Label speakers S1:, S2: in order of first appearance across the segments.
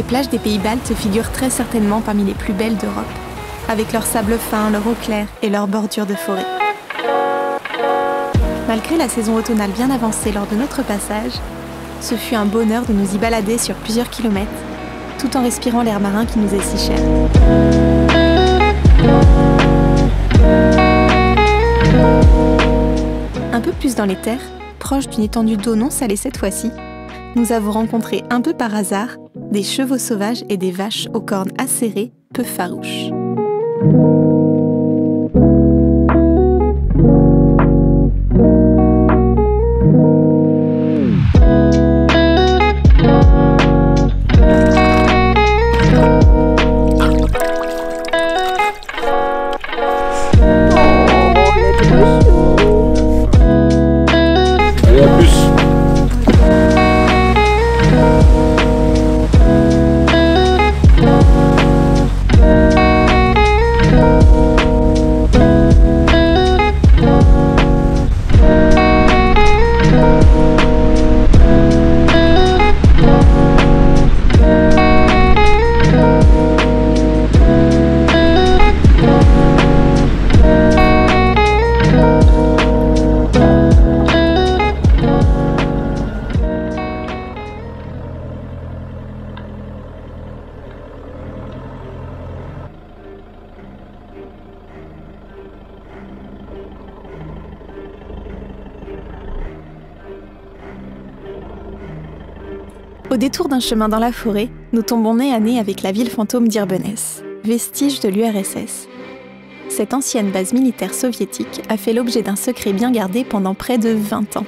S1: plages des pays baltes figurent très certainement parmi les plus belles d'Europe, avec leur sable fin, leur eau claire et leur bordure de forêt. Malgré la saison automnale bien avancée lors de notre passage, ce fut un bonheur de nous y balader sur plusieurs kilomètres, tout en respirant l'air marin qui nous est si cher. Un peu plus dans les terres, proche d'une étendue d'eau non salée cette fois-ci, nous avons rencontré un peu par hasard des chevaux sauvages et des vaches aux cornes acérées, peu farouches. Au détour d'un chemin dans la forêt, nous tombons nez à nez avec la ville fantôme d'Irbeness, vestige de l'URSS. Cette ancienne base militaire soviétique a fait l'objet d'un secret bien gardé pendant près de 20 ans.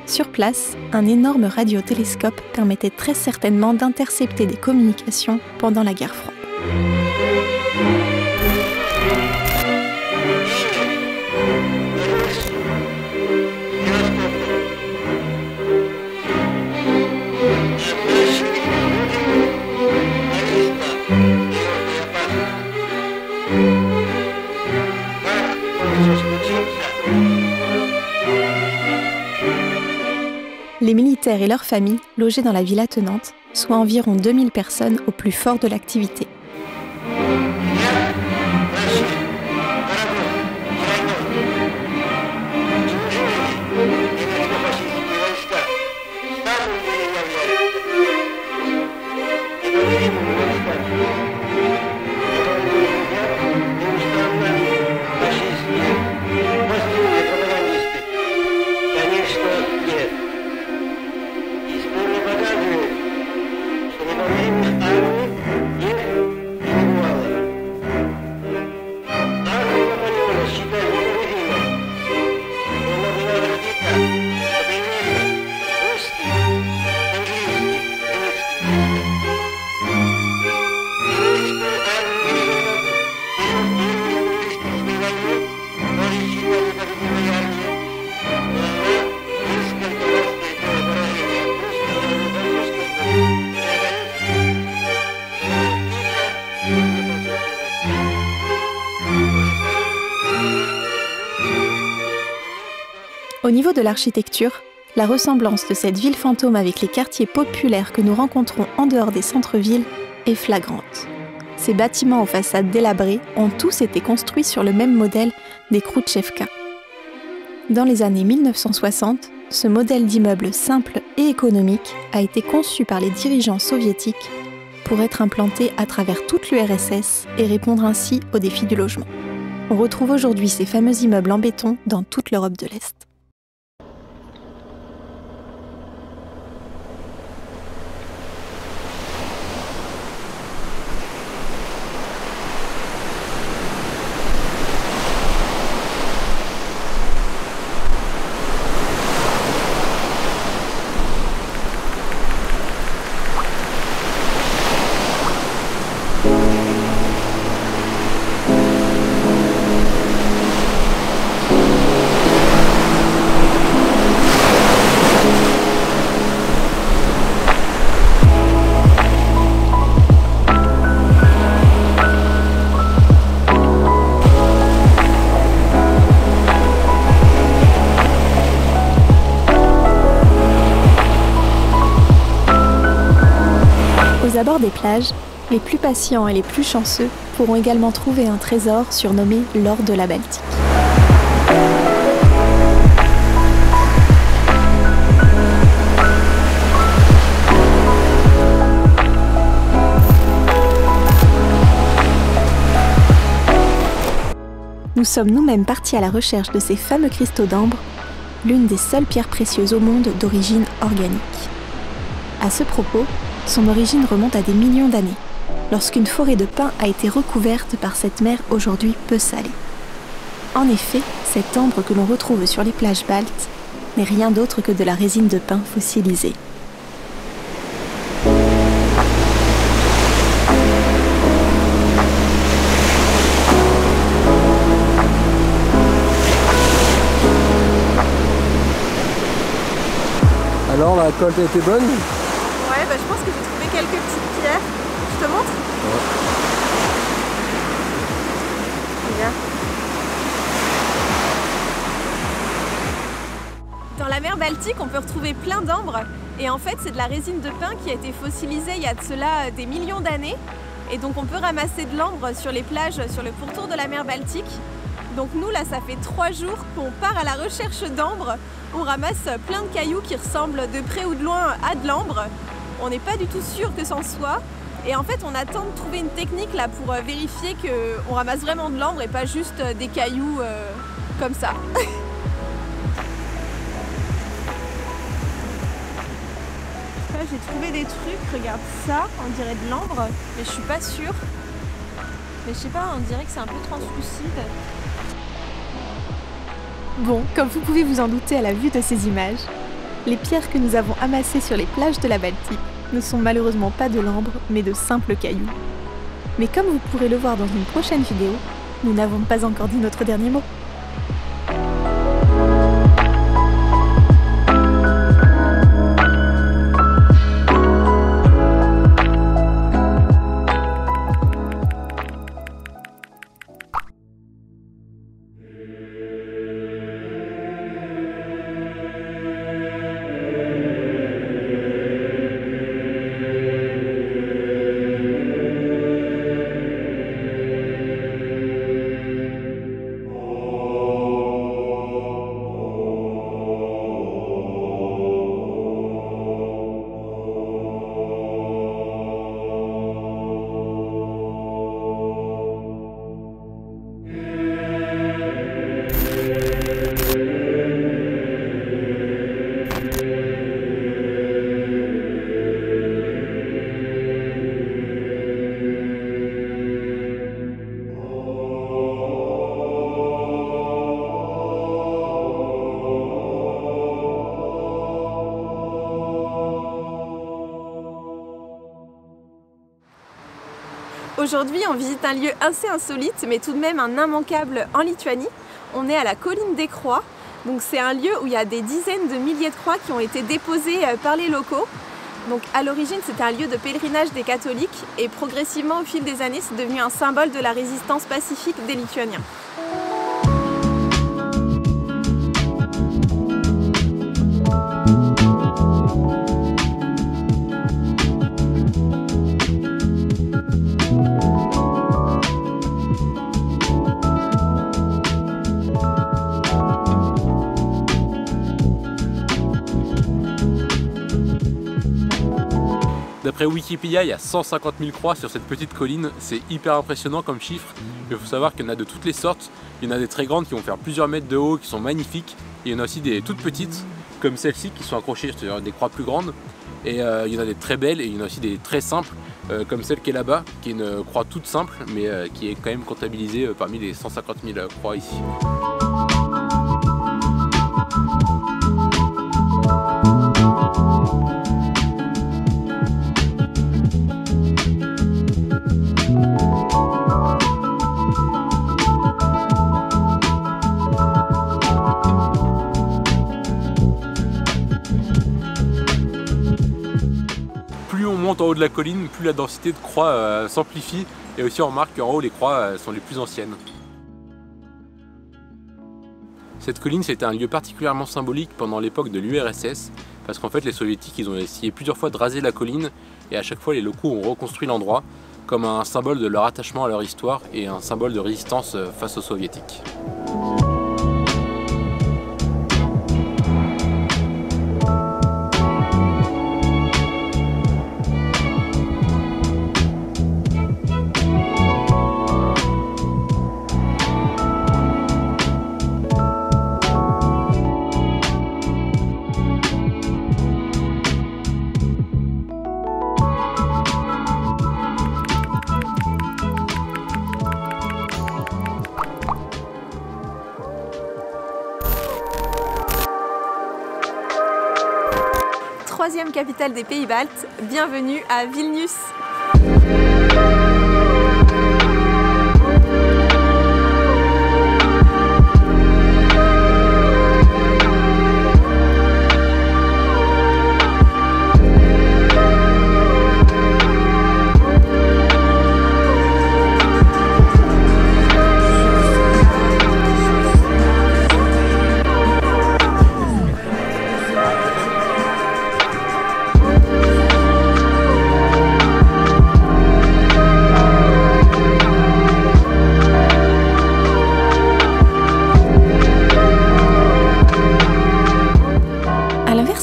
S1: Sur place, un énorme radiotélescope permettait très certainement d'intercepter des communications pendant la guerre froide. Les militaires et leurs familles logés dans la ville attenante, soit environ 2000 personnes au plus fort de l'activité. Au niveau de l'architecture, la ressemblance de cette ville fantôme avec les quartiers populaires que nous rencontrons en dehors des centres-villes est flagrante. Ces bâtiments aux façades délabrées ont tous été construits sur le même modèle des Khrouchtchevka. Dans les années 1960, ce modèle d'immeuble simple et économique a été conçu par les dirigeants soviétiques pour être implanté à travers toute l'URSS et répondre ainsi aux défis du logement. On retrouve aujourd'hui ces fameux immeubles en béton dans toute l'Europe de l'Est. abords des plages, les plus patients et les plus chanceux pourront également trouver un trésor surnommé l'or de la Baltique. Nous sommes nous-mêmes partis à la recherche de ces fameux cristaux d'ambre, l'une des seules pierres précieuses au monde d'origine organique. À ce propos, son origine remonte à des millions d'années, lorsqu'une forêt de pins a été recouverte par cette mer aujourd'hui peu salée. En effet, cet ambre que l'on retrouve sur les plages baltes n'est rien d'autre que de la résine de pin fossilisée.
S2: Alors la récolte a été bonne?
S1: Ouais, je pense que j'ai trouvé quelques petites pierres. Je te montre?
S2: Ouais.
S1: Regarde. Dans la mer Baltique, on peut retrouver plein d'ambre. Et en fait, c'est de la résine de pin qui a été fossilisée il y a de cela des millions d'années. Et donc on peut ramasser de l'ambre sur les plages, sur le pourtour de la mer Baltique. Donc nous, là, ça fait 3 jours qu'on part à la recherche d'ambre. On ramasse plein de cailloux qui ressemblent de près ou de loin à de l'ambre. On n'est pas du tout sûr que c'en soit. Et en fait, on attend de trouver une technique là pour vérifier qu'on ramasse vraiment de l'ambre et pas juste des cailloux comme ça. J'ai trouvé des trucs, regarde ça, on dirait de l'ambre, mais je suis pas sûre. Mais je sais pas, on dirait que c'est un peu translucide. Bon, comme vous pouvez vous en douter à la vue de ces images, les pierres que nous avons amassées sur les plages de la Baltique ne sont malheureusement pas de l'ambre, mais de simples cailloux. Mais comme vous pourrez le voir dans une prochaine vidéo, nous n'avons pas encore dit notre dernier mot. Aujourd'hui, on visite un lieu assez insolite, mais tout de même un immanquable en Lituanie. On est à la colline des Croix. Donc c'est un lieu où il y a des dizaines de milliers de croix qui ont été déposées par les locaux. Donc à l'origine, c'était un lieu de pèlerinage des catholiques et progressivement, au fil des années, c'est devenu un symbole de la résistance pacifique des Lituaniens.
S2: D'après Wikipédia, il y a 150 000 croix sur cette petite colline. C'est hyper impressionnant comme chiffre. Il faut savoir qu'il y en a de toutes les sortes. Il y en a des très grandes qui vont faire plusieurs mètres de haut, qui sont magnifiques. Et il y en a aussi des toutes petites, comme celle-ci, qui sont accrochées sur des croix plus grandes. Et il y en a des très belles et il y en a aussi des très simples, comme celle qui est là-bas, qui est une croix toute simple, mais qui est quand même comptabilisée parmi les 150 000 croix ici. Plus on monte en haut de la colline, plus la densité de croix s'amplifie, et aussi on remarque qu'en haut les croix sont les plus anciennes. Cette colline, c'était un lieu particulièrement symbolique pendant l'époque de l'URSS, parce qu'en fait les soviétiques ils ont essayé plusieurs fois de raser la colline et à chaque fois les locaux ont reconstruit l'endroit comme un symbole de leur attachement à leur histoire et un symbole de résistance face aux soviétiques.
S1: Troisième capitale des pays baltes, bienvenue à Vilnius.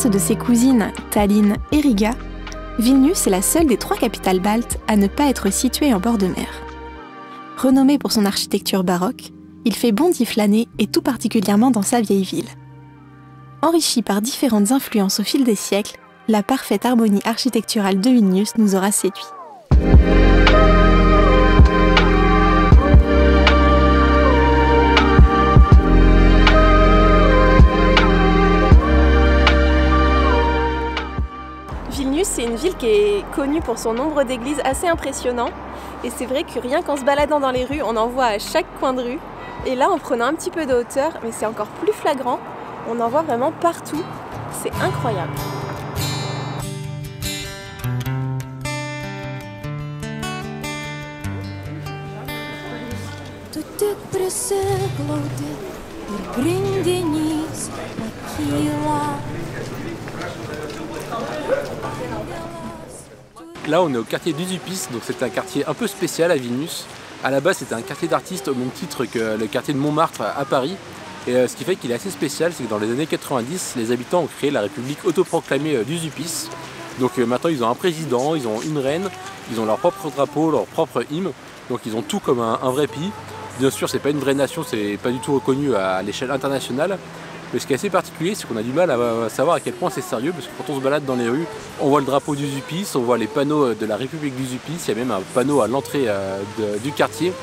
S1: De ses cousines Tallinn et Riga, Vilnius est la seule des 3 capitales baltes à ne pas être située en bord de mer. Renommé pour son architecture baroque, il fait bon d'y flâner et tout particulièrement dans sa vieille ville. Enrichi par différentes influences au fil des siècles, la parfaite harmonie architecturale de Vilnius nous aura séduits. C'est une ville qui est connue pour son nombre d'églises assez impressionnant et c'est vrai que rien qu'en se baladant dans les rues, on en voit à chaque coin de rue et là en prenant un petit peu de hauteur, mais c'est encore plus flagrant, on en voit vraiment partout, c'est incroyable.
S2: Là on est au quartier d'Uzupis, donc c'est un quartier un peu spécial à Vilnius. À la base c'était un quartier d'artistes au même titre que le quartier de Montmartre à Paris. Et ce qui fait qu'il est assez spécial, c'est que dans les années 90, les habitants ont créé la république autoproclamée d'Uzupis. Donc maintenant ils ont un président, ils ont une reine, ils ont leur propre drapeau, leur propre hymne. Donc ils ont tout comme un vrai pays. Bien sûr c'est pas une vraie nation, c'est pas du tout reconnu à l'échelle internationale. Mais ce qui est assez particulier, c'est qu'on a du mal à savoir à quel point c'est sérieux, parce que quand on se balade dans les rues, on voit le drapeau d'Uzupis, on voit les panneaux de la République d'Uzupis, il y a même un panneau à l'entrée du quartier.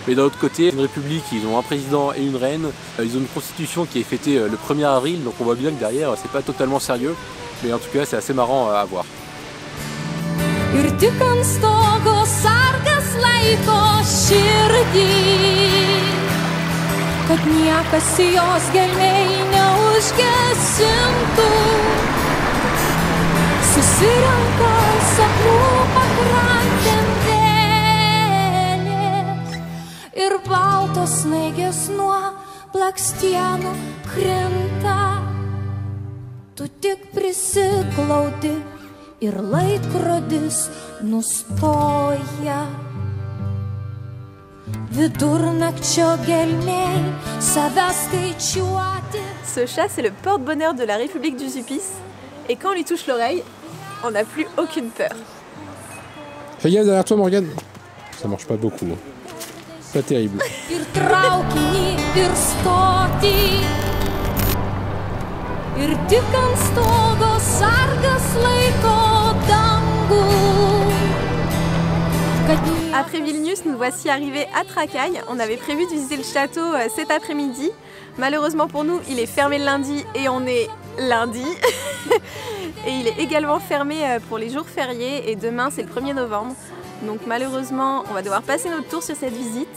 S2: Mais d'un autre côté, une république, ils ont un président et une reine, ils ont une constitution qui est fêtée le 1er avril, donc on voit bien que derrière, c'est pas totalement sérieux, mais en tout cas, c'est assez marrant à voir.
S3: Kad niekas jos gelmėj neužgesintų, susirenka sapnų pakrantėm vėlės ir baltos snaigės nuo blakstienų krinta. Tu tik prisiglaudi ir laikrodis nustoja.
S1: Ce chat, c'est le porte-bonheur de la République d'Uzupis. Et quand on lui touche l'oreille, on n'a plus aucune peur.
S2: Fais gaffe derrière toi, Morgane. Ça marche pas beaucoup. Pas terrible.
S1: Après Vilnius, nous voici arrivés à Trakai. On avait prévu de visiter le château cet après-midi. Malheureusement pour nous, il est fermé le lundi et on est lundi. Et il est également fermé pour les jours fériés et demain c'est le 1er novembre. Donc malheureusement, on va devoir passer notre tour sur cette visite.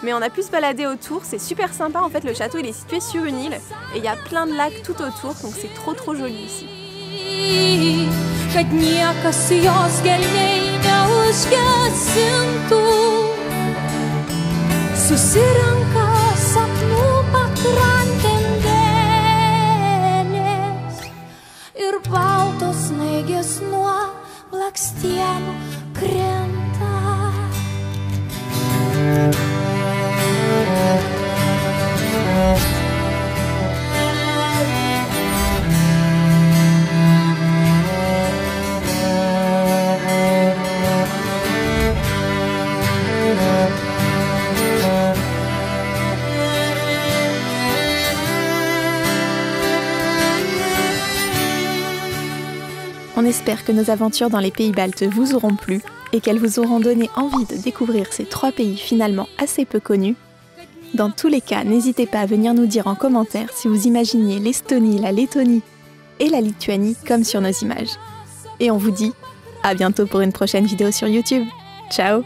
S1: Mais on a pu se balader autour, c'est super sympa. En fait, le château il est situé sur une île et il y a plein de lacs tout autour, donc c'est trop joli ici.
S3: Kad niekas jos gelmėj neužgesintų, susirenka sapnų pakrantėm vėlės ir baltos snaigės nuo blakstienų
S1: On espère que nos aventures dans les pays baltes vous auront plu et qu'elles vous auront donné envie de découvrir ces 3 pays finalement assez peu connus. Dans tous les cas, n'hésitez pas à venir nous dire en commentaire si vous imaginiez l'Estonie, la Lettonie et la Lituanie comme sur nos images. Et on vous dit à bientôt pour une prochaine vidéo sur YouTube. Ciao!